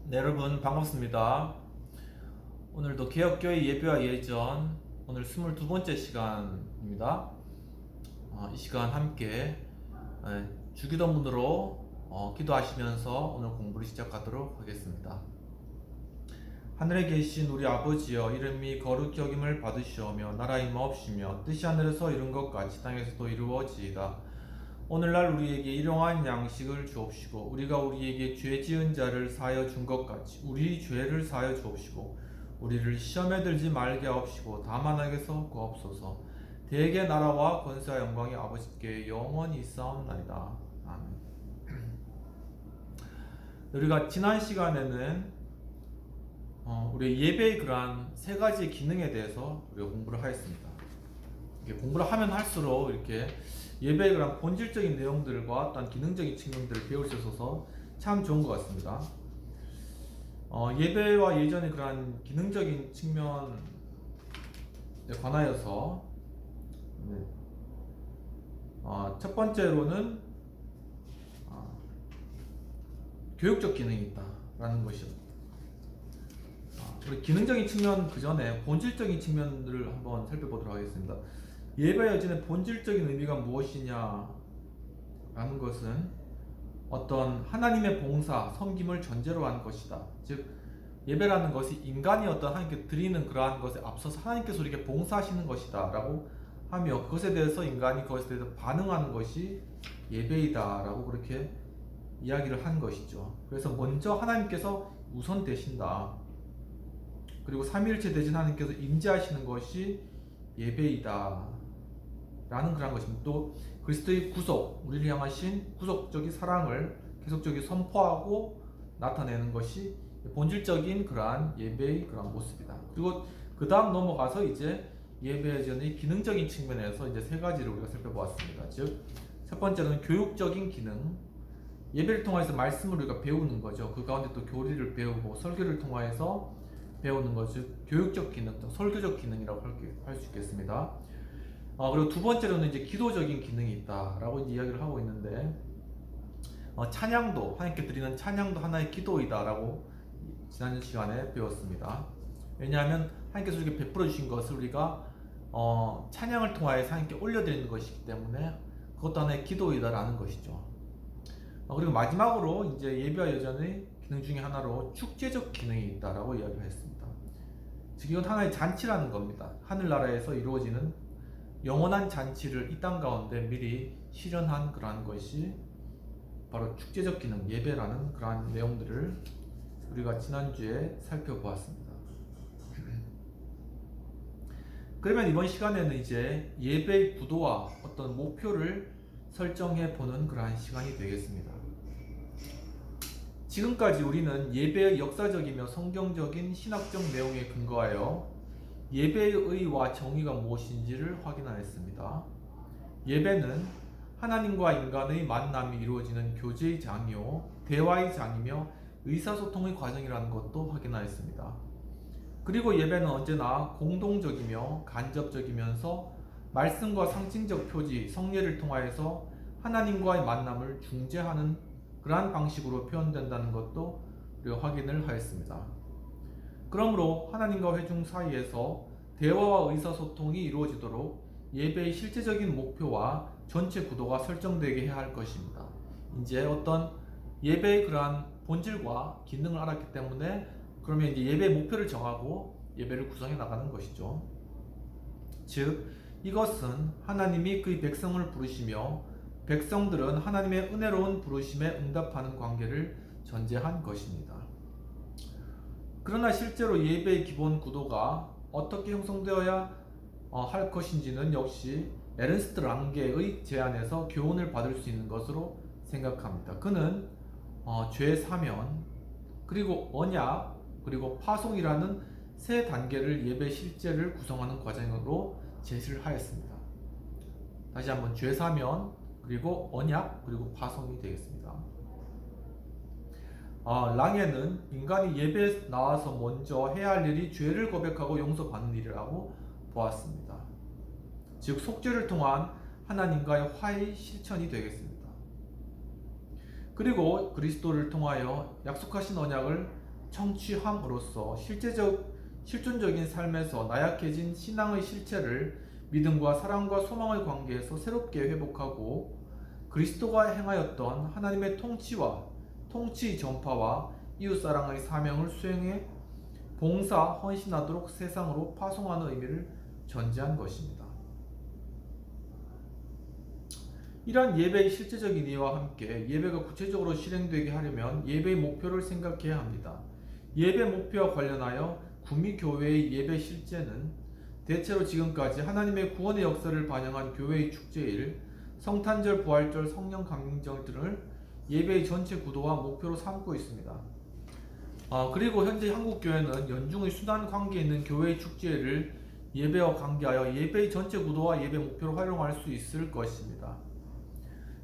네, 여러분 반갑습니다. 오늘도 개혁교회 예배와 예전 오늘 22번째 시간입니다. 이 시간 함께 주기도문으로 기도하시면서 오늘 공부를 시작하도록 하겠습니다. 하늘에 계신 우리 아버지여, 이름이 거룩히 여김을 받으시오며 나라 임하옵시며 뜻이 하늘에서 이룬 것 같이 땅에서도 이루어지이다. 오늘날 우리에게 일용할 양식을 주옵시고 우리가 우리에게 죄 지은 자를 사하여 준 것 같이 우리 죄를 사하여 주옵시고 우리를 시험에 들지 말게 하옵시고 다만 악에서 구하옵소서. 대개 나라와 권세와 영광이 아버지께 영원히 있사옵나이다. 아멘. 우리가 지난 시간에는 우리 예배의 그러한 세 가지 기능에 대해서 우리가 공부를 하였습니다. 공부를 하면 할수록 이렇게 예배의 그런 본질적인 내용들과 어떤 기능적인 측면들을 배울 수 있어서 참 좋은 것 같습니다. 예배와 예전의 그런 기능적인 측면에 관하여서 첫 번째로는 교육적 기능이 있다라는 것이었습니다. 우리 기능적인 측면 그 전에 본질적인 측면들을 한번 살펴보도록 하겠습니다. 예배 여전의 본질적인 의미가 무엇이냐라는 것은 어떤 하나님의 봉사, 섬김을 전제로 한 것이다. 즉 예배라는 것이 인간이 어떤 하나님께 드리는 그러한 것에 앞서서 하나님께서 우리에게 봉사하시는 것이다 라고 하며 그것에 대해서 인간이 그것에 대해서 반응하는 것이 예배이다 라고 그렇게 이야기를 한 것이죠. 그래서 먼저 하나님께서 우선 되신다. 그리고 삼위일체 되신 하나님께서 임재하시는 것이 예배이다 라는 그런 것입니다. 또 그리스도의 구속, 우리를 향하신 구속적인 사랑을 계속적으로 선포하고 나타내는 것이 본질적인 그러한 예배의 그러한 모습이다. 그리고 그 다음 넘어가서 이제 예배 전의 기능적인 측면에서 이제 세 가지를 우리가 살펴보았습니다. 즉, 첫 번째는 교육적인 기능. 예배를 통해서 말씀을 우리가 배우는 거죠. 그 가운데 또 교리를 배우고 설교를 통해서 배우는 것, 즉 교육적 기능, 설교적 기능이라고 할 수 있겠습니다. 그리고 두 번째로는 이제 기도적인 기능이 있다라고 이제 이야기를 하고 있는데, 찬양도, 하나님께 드리는 찬양도 하나의 기도이다라고 지난 시간에 배웠습니다. 왜냐하면 하나님께서 우리에게 베풀어 주신 것을 우리가 찬양을 통하여 하나님께 올려드리는 것이기 때문에 그것도 하나의 기도이다라는 것이죠. 그리고 마지막으로 이제 예배와 예전의 기능 중에 하나로 축제적 기능이 있다라고 이야기를 했습니다. 즉 이건 하나의 잔치라는 겁니다. 하늘나라에서 이루어지는 영원한 잔치를 이 땅 가운데 미리 실현한 그러한 것이 바로 축제적 기능, 예배라는 그러한 내용들을 우리가 지난주에 살펴보았습니다. 그러면 이번 시간에는 이제 예배의 구도와 어떤 목표를 설정해 보는 그러한 시간이 되겠습니다. 지금까지 우리는 예배의 역사적이며 성경적인 신학적 내용에 근거하여 예배의 의의와 정의가 무엇인지를 확인하였습니다. 예배는 하나님과 인간의 만남이 이루어지는 교제의 장이요, 대화의 장이며 의사소통의 과정이라는 것도 확인하였습니다. 그리고 예배는 언제나 공동적이며 간접적이면서 말씀과 상징적 표지, 성례를 통하여서 하나님과의 만남을 중재하는 그러한 방식으로 표현된다는 것도 우리가 확인을 하였습니다. 그러므로 하나님과 회중 사이에서 대화와 의사소통이 이루어지도록 예배의 실제적인 목표와 전체 구도가 설정되게 해야 할 것입니다. 이제 어떤 예배의 그러한 본질과 기능을 알았기 때문에 그러면 이제 예배의 목표를 정하고 예배를 구성해 나가는 것이죠. 즉, 이것은 하나님이 그의 백성을 부르시며 백성들은 하나님의 은혜로운 부르심에 응답하는 관계를 전제한 것입니다. 그러나 실제로 예배의 기본 구도가 어떻게 형성되어야 할 것인지는 역시 에른스트 랑게의 제안에서 교훈을 받을 수 있는 것으로 생각합니다. 그는 죄 사면, 그리고 언약, 그리고 파송이라는 세 단계를 예배 실제를 구성하는 과정으로 제시를 하였습니다. 다시 한번 죄 사면, 그리고 언약, 그리고 파송이 되겠습니다. 랑에는 인간이 예배에 나와서 먼저 해야 할 일이 죄를 고백하고 용서받는 일이라고 보았습니다. 즉 속죄를 통한 하나님과의 화해의 실천이 되겠습니다. 그리고 그리스도를 통하여 약속하신 언약을 청취함으로써 실존적인 삶에서 나약해진 신앙의 실체를 믿음과 사랑과 소망의 관계에서 새롭게 회복하고 그리스도가 행하였던 하나님의 통치 전파와 이웃사랑의 사명을 수행해 봉사, 헌신하도록 세상으로 파송하는 의미를 전제한 것입니다. 이러한 예배의 실제적인 이해와 함께 예배가 구체적으로 실행되게 하려면 예배의 목표를 생각해야 합니다. 예배 목표와 관련하여 구미교회의 예배 실제는 대체로 지금까지 하나님의 구원의 역사를 반영한 교회의 축제일, 성탄절, 부활절, 성령 강림절 등을 예배의 전체 구도와 목표로 삼고 있습니다. 그리고 현재 한국교회는 연중의 순환 관계에 있는 교회의 축제를 예배와 관계하여 예배의 전체 구도와 예배 목표로 활용할 수 있을 것입니다.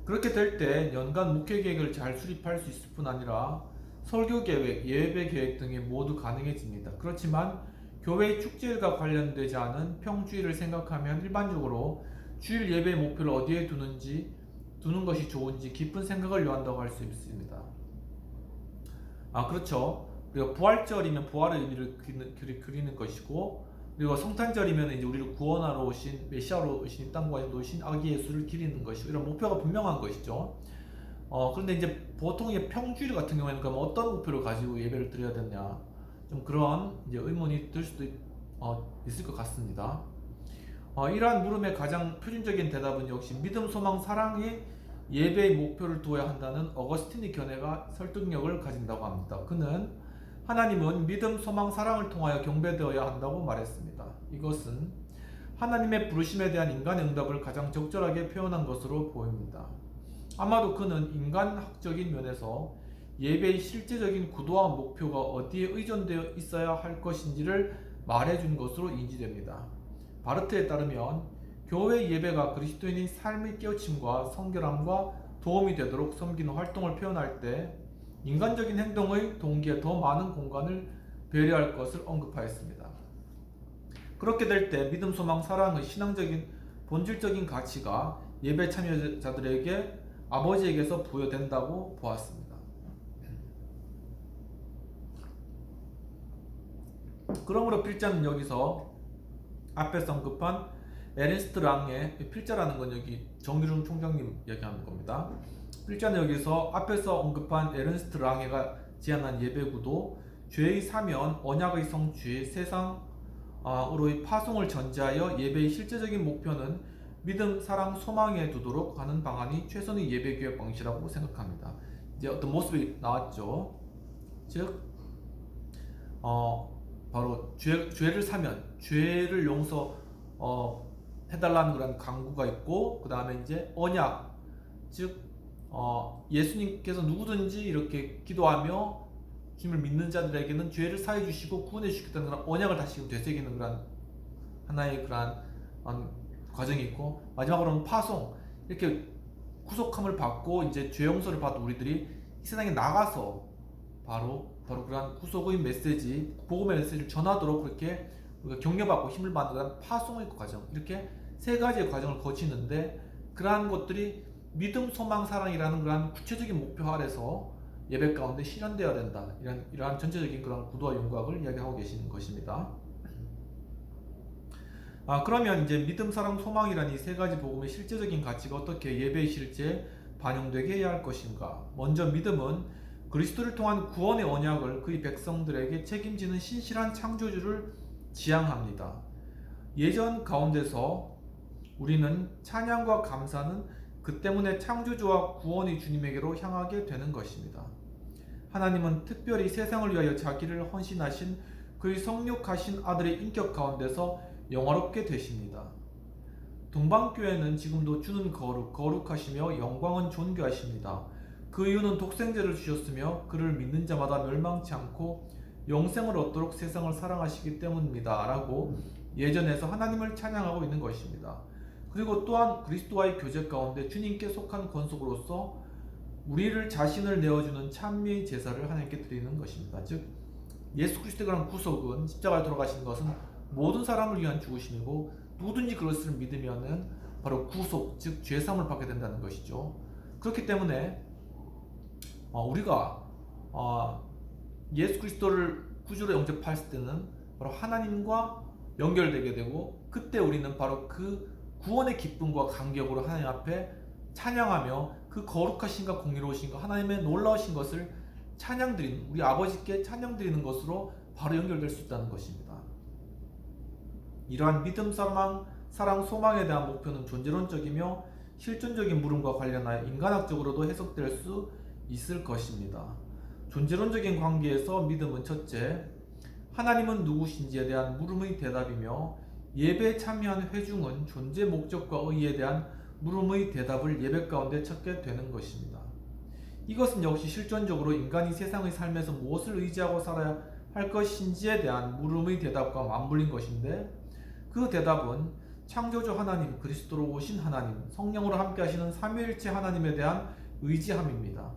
그렇게 될 때 연간 목회 계획을 잘 수립할 수 있을 뿐 아니라 설교 계획, 예배 계획 등이 모두 가능해집니다. 그렇지만 교회의 축제일과 관련되지 않은 평주일을 생각하면 일반적으로 주일 예배의 목표를 어디에 두는 것이 좋은지 깊은 생각을 요한다고 할 수 있습니다. 그렇죠. 그리고 부활절이면 부활의 의미를 그리는 것이고, 그리고 성탄절이면 이제 우리를 구원하러 오신 메시아로 오신 이 땅과 오신 아기 예수를 기리는 것이고, 이런 목표가 분명한 것이죠. 그런데 이제 보통 평주일 같은 경우에는 그럼 어떤 목표를 가지고 예배를 드려야 되냐, 좀 그런 이제 의문이 들 수도 있을 것 같습니다. 이러한 물음의 가장 표준적인 대답은 역시 믿음, 소망, 사랑에 예배의 목표를 두어야 한다는 어거스틴의 견해가 설득력을 가진다고 합니다. 그는 하나님은 믿음, 소망, 사랑을 통하여 경배되어야 한다고 말했습니다. 이것은 하나님의 부르심에 대한 인간의 응답을 가장 적절하게 표현한 것으로 보입니다. 아마도 그는 인간학적인 면에서 예배의 실제적인 구도와 목표가 어디에 의존되어 있어야 할 것인지를 말해준 것으로 인지됩니다. 바르트에 따르면 교회 예배가 그리스도인의 삶의 깨우침과 성결함과 도움이 되도록 섬기는 활동을 표현할 때 인간적인 행동의 동기에 더 많은 공간을 배려할 것을 언급하였습니다. 그렇게 될 때 믿음, 소망, 사랑의 신앙적인 본질적인 가치가 예배 참여자들에게 아버지에게서 부여된다고 보았습니다. 그러므로 필자는 여기서 앞에서 언급한 에른스트 랑의 필자라는 건 여기 정유중 총장님 얘기하는 겁니다. 필자는 여기서 앞에서 언급한 에른스트 랑해가 제안한 예배구도 죄의 사면, 언약의 성취, 세상으로의 파송을 전제하여 예배의 실제적인 목표는 믿음, 사랑, 소망에 두도록 하는 방안이 최선의 예배교육 방식이라고 생각합니다. 이제 어떤 모습이 나왔죠. 즉 바로 죄를 사면 죄를 해달라는 그런 강구가 있고, 그 다음에 이제 언약, 즉 예수님께서 누구든지 이렇게 기도하며 주님을 믿는 자들에게는 죄를 사해 주시고 구원해 주시겠다는 그런 언약을 다시금 되새기는 그런 하나의 그런 과정이 있고, 마지막으로는 파송, 이렇게 구속함을 받고 이제 죄 용서를 받은 우리들이 이 세상에 나가서 바로 그러한 구속의 메시지, 복음의 메시지를 전하도록 그렇게 우리가 격려받고 힘을 받는 그런 파송의 과정, 이렇게 세 가지의 과정을 거치는데, 그러한 것들이 믿음, 소망, 사랑이라는 그러한 구체적인 목표 아래서 예배 가운데 실현되어야 된다. 이러한 전체적인 그런 구도와 윤곽을 이야기하고 계시는 것입니다. 그러면 이제 믿음, 사랑, 소망이라는 이 세 가지 복음의 실제적인 가치가 어떻게 예배의 실제에 반영되게 해야 할 것인가? 먼저 믿음은 그리스도를 통한 구원의 언약을 그의 백성들에게 책임지는 신실한 창조주를 지향합니다. 예전 가운데서 우리는 찬양과 감사는 그 때문에 창조주와 구원의 주님에게로 향하게 되는 것입니다. 하나님은 특별히 세상을 위하여 자기를 헌신하신 그의 성육하신 아들의 인격 가운데서 영화롭게 되십니다. 동방교회는 지금도 주는 거룩하시며 영광은 존귀하십니다. 그 이유는 독생자를 주셨으며 그를 믿는 자마다 멸망치 않고 영생을 얻도록 세상을 사랑하시기 때문입니다. 라고 예전에서 하나님을 찬양하고 있는 것입니다. 그리고 또한 그리스도와의 교제 가운데 주님께 속한 권속으로서 우리를 자신을 내어주는 찬미의 제사를 하나님께 드리는 것입니다. 즉 예수 그리스도에 관한 구속은, 십자가에 돌아가신 것은 모든 사람을 위한 죽으심이고, 누구든지 그것을 믿으면은 바로 구속, 즉 죄사함을 받게 된다는 것이죠. 그렇기 때문에 우리가 예수 그리스도를 구주로 영접했을 때는 바로 하나님과 연결되게 되고, 그때 우리는 바로 그 구원의 기쁨과 감격으로 하나님 앞에 찬양하며 그 거룩하신가 공의로우신가 하나님의 놀라우신 것을 찬양드리는, 우리 아버지께 찬양드리는 것으로 바로 연결될 수 있다는 것입니다. 이러한 믿음, 사랑, 소망에 대한 목표는 존재론적이며 실존적인 물음과 관련하여 인간학적으로도 해석될 수 있을 것입니다. 존재론적인 관계에서 믿음은 첫째, 하나님은 누구신지에 대한 물음의 대답이며, 예배에 참여한 회중은 존재 목적과 의의에 대한 물음의 대답을 예배 가운데 찾게 되는 것입니다. 이것은 역시 실존적으로 인간이 세상의 삶에서 무엇을 의지하고 살아야 할 것인지에 대한 물음의 대답과 맞물린 것인데, 그 대답은 창조주 하나님, 그리스도로 오신 하나님, 성령으로 함께 하시는 삼위일체 하나님에 대한 의지함입니다.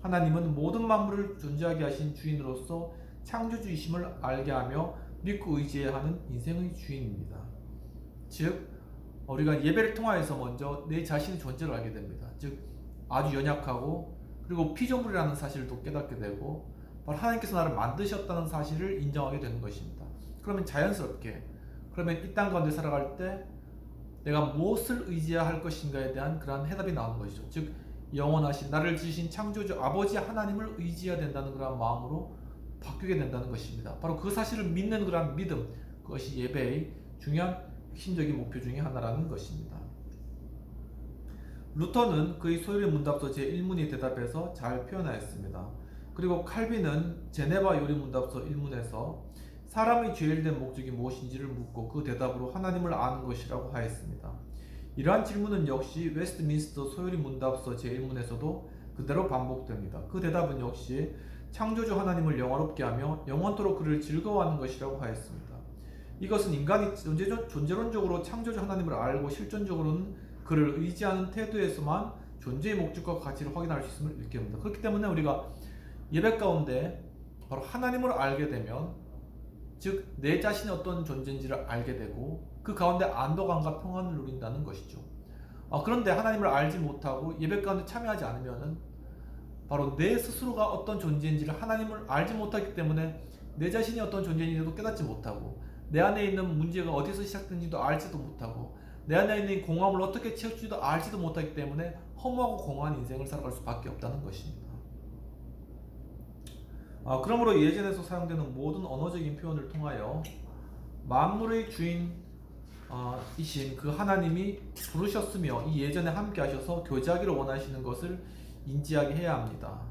하나님은 모든 만물을 존재하게 하신 주인으로서 창조주이심을 알게 하며 믿고 의지해야 하는 인생의 주인입니다. 즉, 우리가 예배를 통하여서 먼저 내 자신의 존재를 알게 됩니다. 즉, 아주 연약하고 그리고 피조물이라는 사실도 깨닫게 되고, 바로 하나님께서 나를 만드셨다는 사실을 인정하게 되는 것입니다. 그러면 자연스럽게, 그러면 이 땅 가운데 살아갈 때 내가 무엇을 의지해야 할 것인가에 대한 그러한 해답이 나오는 것이죠. 즉, 영원하신 나를 지으신 창조주 아버지 하나님을 의지해야 된다는 그러한 마음으로 바뀌게 된다는 것입니다. 바로 그 사실을 믿는 그러한 믿음, 그것이 예배의 중요한 핵심적인 목표 중에 하나라는 것입니다. 루터는 그의 소요리 문답서 제1문의 대답에서 잘 표현하였습니다. 그리고 칼빈은 제네바 요리 문답서 1문에서 사람의 죄일된 목적이 무엇인지를 묻고 그 대답으로 하나님을 아는 것이라고 하였습니다. 이러한 질문은 역시 웨스트민스터 소요리 문답서 제1문에서도 그대로 반복됩니다. 그 대답은 역시 창조주 하나님을 영화롭게 하며 영원토록 그를 즐거워하는 것이라고 하였습니다. 이것은 인간이 존재론적으로 창조주 하나님을 알고 실존적으로는 그를 의지하는 태도에서만 존재의 목적과 가치를 확인할 수 있음을 일깨웁니다. 그렇기 때문에 우리가 예배 가운데 바로 하나님을 알게 되면, 즉 내 자신이 어떤 존재인지를 알게 되고 그 가운데 안도감과 평안을 누린다는 것이죠. 그런데 하나님을 알지 못하고 예배 가운데 참여하지 않으면 바로 내 스스로가 어떤 존재인지를 하나님을 알지 못하기 때문에 내 자신이 어떤 존재인지도 깨닫지 못하고, 내 안에 있는 문제가 어디서 시작된지도 알지도 못하고, 내 안에 있는 공허함을 어떻게 채울지도 알지도 못하기 때문에 허무하고 공허한 인생을 살아갈 수밖에 없다는 것입니다. 그러므로 예전에서 사용되는 모든 언어적인 표현을 통하여 만물의 주인 이신 그 하나님이 부르셨으며 이 예전에 함께 하셔서 교제하기를 원하시는 것을 인지하게 해야 합니다.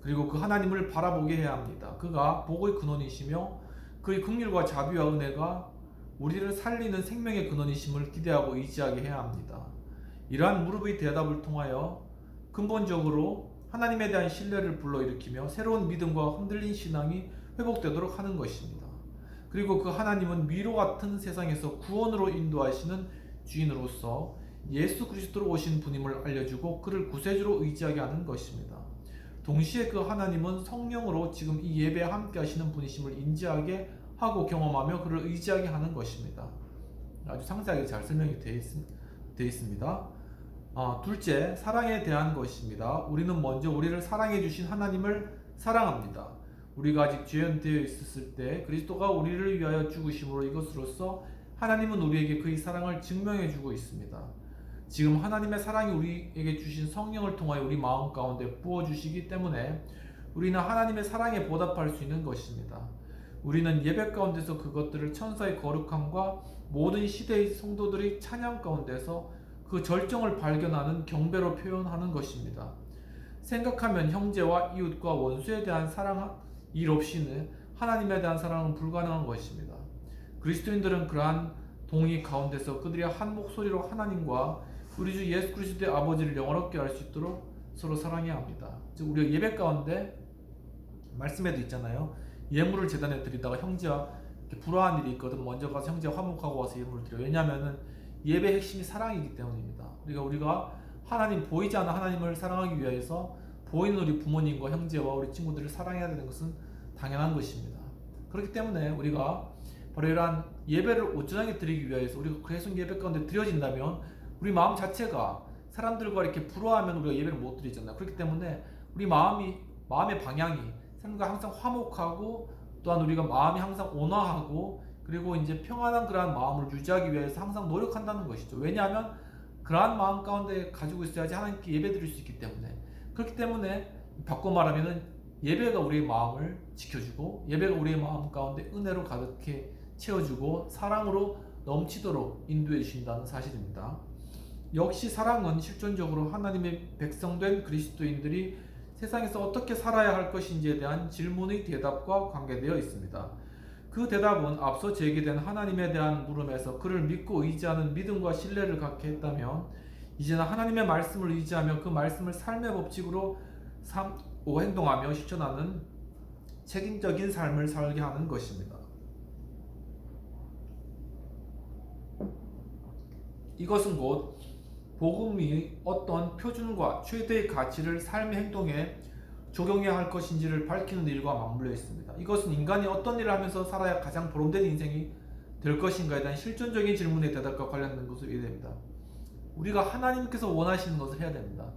그리고 그 하나님을 바라보게 해야 합니다. 그가 복의 근원이시며 그의 긍휼과 자비와 은혜가 우리를 살리는 생명의 근원이심을 기대하고 의지하게 해야 합니다. 이러한 무릎의 대답을 통하여 근본적으로 하나님에 대한 신뢰를 불러일으키며 새로운 믿음과 흔들린 신앙이 회복되도록 하는 것입니다. 그리고 그 하나님은 미로 같은 세상에서 구원으로 인도하시는 주인으로서 예수 그리스도로 오신 분임을 알려주고 그를 구세주로 의지하게 하는 것입니다. 동시에 그 하나님은 성령으로 지금 이 예배에 함께 하시는 분이심을 인지하게 하고 경험하며 그를 의지하게 하는 것입니다. 아주 상세하게 잘 설명이 되어 있습니다. 둘째, 사랑에 대한 것입니다. 우리는 먼저 우리를 사랑해 주신 하나님을 사랑합니다. 우리가 아직 죄인되어 있었을 때 그리스도가 우리를 위하여 죽으심으로 이것으로써 하나님은 우리에게 그의 사랑을 증명해 주고 있습니다. 지금 하나님의 사랑이 우리에게 주신 성령을 통하여 우리 마음 가운데 부어주시기 때문에 우리는 하나님의 사랑에 보답할 수 있는 것입니다. 우리는 예배 가운데서 그것들을 천사의 거룩함과 모든 시대의 성도들의 찬양 가운데서 그 절정을 발견하는 경배로 표현하는 것입니다. 생각하면 형제와 이웃과 원수에 대한 사랑 일 없이는 하나님에 대한 사랑은 불가능한 것입니다. 그리스도인들은 그러한 동의 가운데서 그들이 한 목소리로 하나님과 우리 주 예수 그리스도의 아버지를 영원롭게 할 수 있도록 서로 사랑해야 합니다. 즉 우리가 예배 가운데 말씀에도 있잖아요. 예물을 제단에 드리다가 형제와 불화한 일이 있거든 먼저 가서 형제와 화목하고 와서 예물을 드려. 왜냐하면 예배의 핵심이 사랑이기 때문입니다. 우리가 하나님, 보이지 않는 하나님을 사랑하기 위해서 보이는 우리 부모님과 형제와 우리 친구들을 사랑해야 되는 것은 당연한 것입니다. 그렇기 때문에 우리가 바로 이러한 예배를 온전하게 드리기 위해서 우리가 그래서 예배 가운데 드려진다면 우리 마음 자체가 사람들과 이렇게 불화하면 우리가 예배를 못 드리잖아요. 그렇기 때문에 우리 마음의 방향이 하나님과 항상 화목하고 또한 우리가 마음이 항상 온화하고 그리고 이제 평안한 그러한 마음을 유지하기 위해서 항상 노력한다는 것이죠. 왜냐하면 그러한 마음 가운데 가지고 있어야지 하나님께 예배드릴 수 있기 때문에. 그렇기 때문에 바꿔 말하면은 예배가 우리의 마음을 지켜주고 예배가 우리의 마음 가운데 은혜로 가득히 채워주고 사랑으로 넘치도록 인도해 주신다는 사실입니다. 역시 사랑은 실존적으로 하나님의 백성된 그리스도인들이 세상에서 어떻게 살아야 할 것인지에 대한 질문의 대답과 관계되어 있습니다. 그 대답은 앞서 제기된 하나님에 대한 물음에서 그를 믿고 의지하는 믿음과 신뢰를 갖게 했다면 이제는 하나님의 말씀을 의지하며 그 말씀을 삶의 법칙으로 삼고 행동하며 실천하는 책임적인 삶을 살게 하는 것입니다. 이것은 곧 복음이 어떤 표준과 최대의 가치를 삶의 행동에 적용해야 할 것인지를 밝히는 일과 맞물려 있습니다. 이것은 인간이 어떤 일을 하면서 살아야 가장 보람된 인생이 될 것인가에 대한 실존적인 질문의 대답과 관련된 것으로 이해됩니다. 우리가 하나님께서 원하시는 것을 해야 됩니다.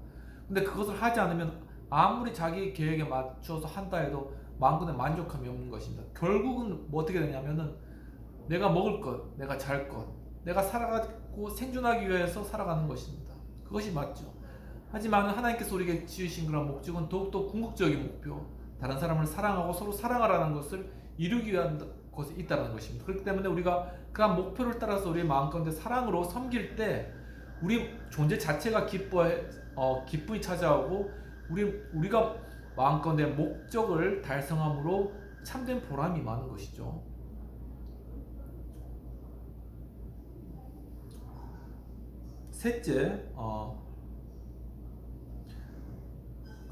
근데 그것을 하지 않으면 아무리 자기 계획에 맞춰서 한다 해도 마음껏 만족함이 없는 것입니다. 결국은 뭐 어떻게 되냐면은 내가 먹을 것, 내가 잘 것, 내가 살아가고 생존하기 위해서 살아가는 것입니다. 그것이 맞죠. 하지만 하나님께서 우리에게 지으신 그런 목적은 더욱더 궁극적인 목표, 다른 사람을 사랑하고 서로 사랑하라는 것을 이루기 위한 것이 있다는 것입니다. 그렇기 때문에 우리가 그런 목표를 따라서 우리의 마음 가운데 사랑으로 섬길 때 우리 존재 자체가 기쁨이 찾아오고 우리가 마음 가운데 목적을 달성함으로 참된 보람이 많은 것이죠. 셋째,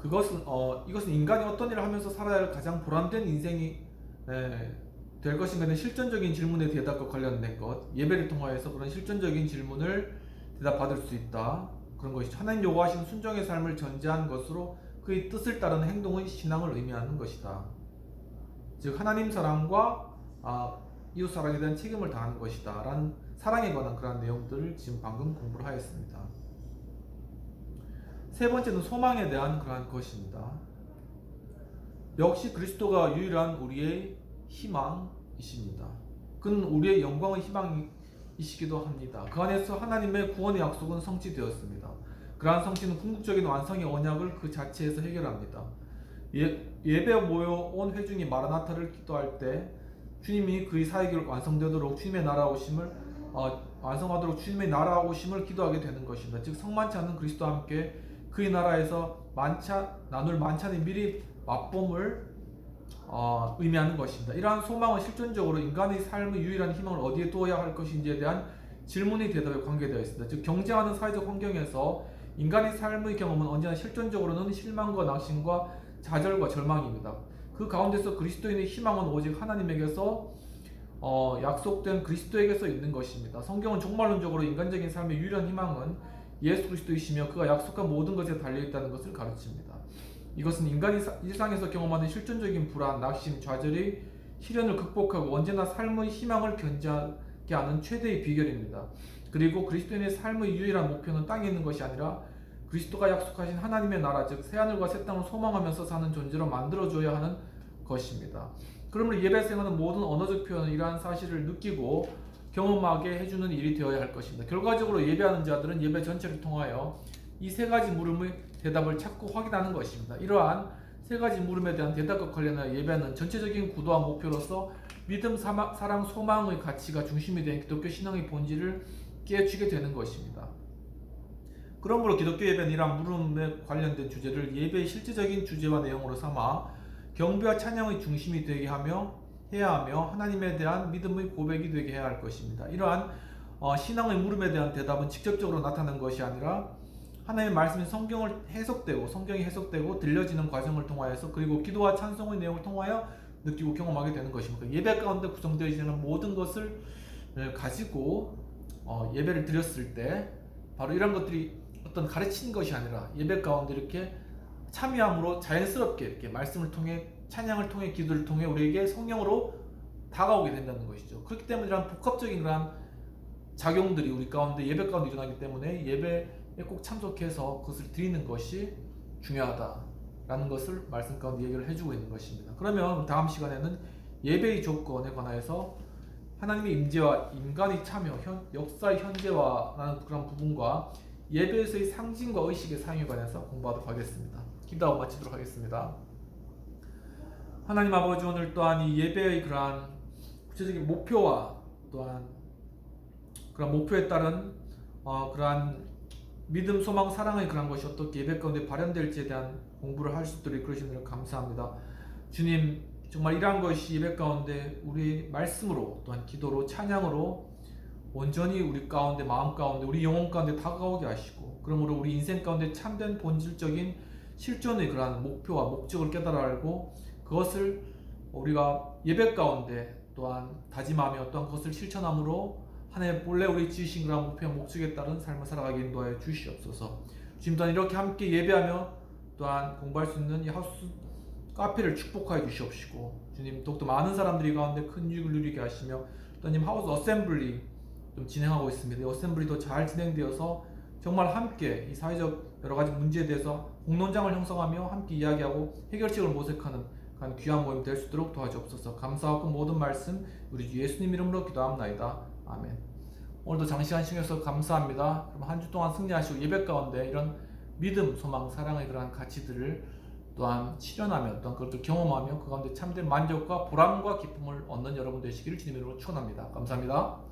이것은 인간이 어떤 일을 하면서 살아야 할 가장 보람된 인생이 될 것인가에 실존적인 질문의 대답과 관련된 것, 예배를 통하여서 그런 실존적인 질문을 대답받을 수 있다. 그런 것이 하나님 요구하신 순종의 삶을 전제한 것으로 그의 뜻을 따르는 행동의 신앙을 의미하는 것이다. 즉 하나님 사랑과 이웃 사랑에 대한 책임을 다하는 것이다 라는 사랑에 관한 그런 내용들을 지금 방금 공부를 하였습니다. 세 번째는 소망에 대한 그러한 것입니다. 역시 그리스도가 유일한 우리의 희망이십니다. 그는 우리의 영광의 희망이시기도 합니다. 그 안에서 하나님의 구원의 약속은 성취되었습니다. 그러한 성취는 궁극적인 완성의 언약을 그 자체에서 해결합니다. 예배에 모여온 회중이 마라나타를 기도할 때 주님이 그의 사역이 완성되도록 주님의 나라 오심을 완성하도록 주님의 나라 오심을 기도하게 되는 것입니다. 즉 성만치 않는 그리스도와 함께 그의 나라에서 나눌 만찬의 미리 맛봄을 의미하는 것입니다. 이러한 소망은 실존적으로 인간의 삶의 유일한 희망을 어디에 두어야 할 것인지에 대한 질문의 대답에 관계되어 있습니다. 즉 경쟁하는 사회적 환경에서 인간의 삶의 경험은 언제나 실존적으로는 실망과 낙심과 좌절과 절망입니다. 그 가운데서 그리스도인의 희망은 오직 하나님에게서 약속된 그리스도에게서 있는 것입니다. 성경은 종말론적으로 인간적인 삶의 유일한 희망은 예수 그리스도이시며 그가 약속한 모든 것에 달려있다는 것을 가르칩니다. 이것은 인간이 일상에서 경험하는 실존적인 불안, 낙심, 좌절의 시련을 극복하고 언제나 삶의 희망을 견지하게 하는 최대의 비결입니다. 그리고 그리스도인의 삶의 유일한 목표는 땅에 있는 것이 아니라 그리스도가 약속하신 하나님의 나라, 즉 새하늘과 새 땅을 소망하면서 사는 존재로 만들어줘야 하는 것입니다. 그러므로 예배 생활은 모든 언어적 표현은 이러한 사실을 느끼고 경험하게 해주는 일이 되어야 할 것입니다. 결과적으로 예배하는 자들은 예배 전체를 통하여 이 세 가지 물음의 대답을 찾고 확인하는 것입니다. 이러한 세 가지 물음에 대한 대답과 관련하여 예배는 전체적인 구도와 목표로서 믿음, 사랑, 소망의 가치가 중심이 된 기독교 신앙의 본질을 깨우치게 되는 것입니다. 그러므로 기독교 예배는 이러한 물음에 관련된 주제를 예배의 실제적인 주제와 내용으로 삼아 경배와 찬양의 중심이 되게 해야 하며 하나님에 대한 믿음의 고백이 되게 해야 할 것입니다. 이러한 신앙의 물음에 대한 대답은 직접적으로 나타나는 것이 아니라 하나님의 말씀이 성경이 해석되고 들려지는 과정을 통하여서 그리고 기도와 찬송의 내용을 통하여 느끼고 경험하게 되는 것입니다. 예배 가운데 구성되어지는 모든 것을 가지고 예배를 드렸을 때 바로 이런 것들이 어떤 가르치는 것이 아니라 예배 가운데 이렇게 참여함으로 자연스럽게 이렇게 말씀을 통해 찬양을 통해 기도를 통해 우리에게 성령으로 다가오게 된다는 것이죠. 그렇기 때문에 이런 복합적인 그런 작용들이 우리 가운데 예배 가운데 일어나기 때문에 예배에 꼭 참석해서 그것을 드리는 것이 중요하다. 라는 것을 말씀 가운데 얘기를 해주고 있는 것입니다. 그러면 다음 시간에는 예배의 조건에 관하여서 하나님의 임재와 인간의 참여, 역사의 현재화라는 그런 부분과 예배에서의 상징과 의식의 사용에 관해서 공부하도록 하겠습니다. 기도하고 마치도록 하겠습니다. 하나님 아버지, 오늘 또한 이 예배의 그러한 구체적인 목표와 또한 그런 목표에 따른 그러한 믿음, 소망, 사랑의 그런 것이 어떻게 예배 가운데 발현될지에 대한 공부를 할 수 있도록 이끌으시는 걸 감사합니다. 주님, 정말 이러한 것이 예배 가운데 우리 말씀으로 또한 기도로 찬양으로 온전히 우리 가운데, 마음 가운데, 우리 영혼 가운데 다가오게 하시고, 그러므로 우리 인생 가운데 참된 본질적인 실존의 그러한 목표와 목적을 깨달아 알고 그것을 우리가 예배 가운데 또한 다짐하며 또한 그것을 실천함으로 하나님 본래 우리 지으신 그런 목표와 목적에 따른 삶을 살아가게 인도하여 주시옵소서. 주님, 또한 이렇게 함께 예배하며 또한 공부할 수 있는 이 하우스 카페를 축복하여 주시옵시고, 주님, 더욱더 많은 사람들이 가운데 큰 유익을 누리게 하시며, 또 님 하우스 어셈블리 좀 진행하고 있습니다. 이 어셈블리도 잘 진행되어서 정말 함께 이 사회적 여러 가지 문제에 대해서 공론장을 형성하며 함께 이야기하고 해결책을 모색하는 그런 귀한 모임 될 수 있도록 도와주옵소서. 감사하고 모든 말씀 우리 주 예수님 이름으로 기도합나이다. 아멘. 오늘도 장시간 신경 써서 감사합니다. 그럼 한 주 동안 승리하시고 예배 가운데 이런 믿음, 소망, 사랑의 그러한 가치들을 또한 실현하며 또한 그것을 경험하며 그 가운데 참된 만족과 보람과 기쁨을 얻는 여러분 되시기를 주님으로 축원합니다. 감사합니다.